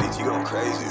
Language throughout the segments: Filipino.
BT go crazy.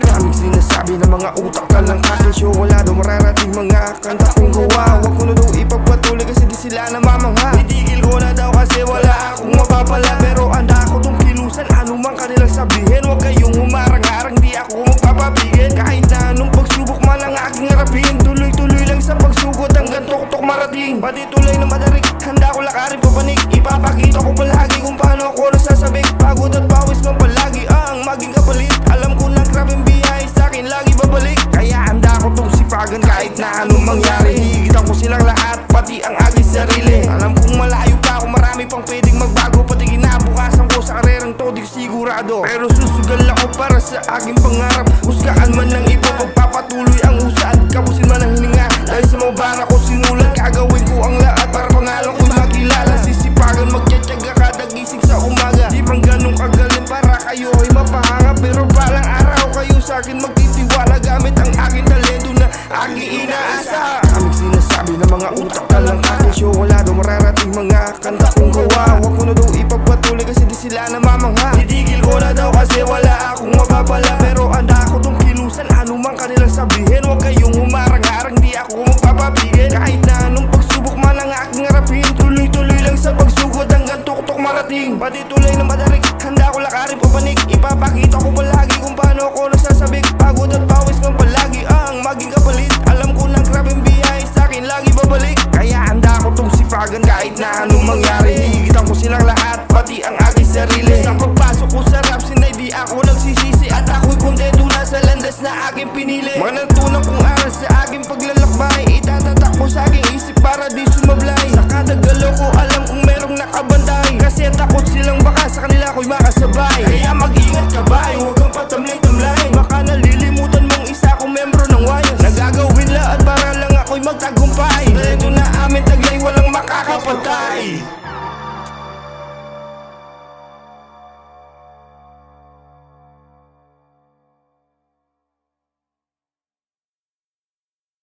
Maraming sinasabi ng mga utak ka lang aking show. Wala daw mararating mga kanta kong gawa. Huwag ko na daw ipagpatuloy kasi di sila namamangha. Itigil ko na daw kasi wala akong mapapala. Pero anda ako tong kilusan, anumang kanilang sabihin. Huwag kayong humarang-harang, di ako magpapapigil. Kahit na anong pagsubok man ang aking harapin. Tuloy-tuloy lang sa pagsugod hanggang tok-tok marating. Pati tulay na madarik, handa ko lakarin papanik. Ipapakita ko palagi kung paano ako nasasabik. Pagod at pawis man palagi ang maging kapalit. Alam ko na grabing biyahe sa'kin lagi babalik. Kaya handa ko tong sipagan kahit na anong mangyari. Higitan ko silang lahat, pati ang aking sarili. Alam kong malayo pa ako, marami pang pwedeng magbago. Pati kinabukasan ko sa karerang to, di ko sigurado. Pero susugal ako para sa aking pangarap. Husgaan man ng iba, pagpapatuloy ang usa. At kapusin man ang hininga. Dahil sa mga bara ko sinulat, gagawin ko ang lahat para pangalan ko'y makilala. Sisipagan, magtsatsaga kada gising sa umaga. Di man ganun kagaling para kayo ay mapahanga. Pero balang araw kayo sa'kin magtitiwala gamit ang aking talento na aking inaasa. Kaming sinasabi ng mga utak ka lang aking show. Wala daw mararating mga kanta kong gawa. Huwag ko na daw ipagpatuloy kasi di sila namamangha. Titigil ko na daw kasi wala akong mapapala. Pero anda ako tong kilusan, anumang kanilang sabihin. Huwag kayong humarang-harang, di ako magpapapigil. Kahit na anong pagsubok man ang aking harapin. Tuloy-tuloy lang sa pagsugod hanggang tok-tok marating. Pati tulay na madarik, handa ko lakarin papanik. Ipapakita ko palagi kung paano ako nasasabik. Pagod at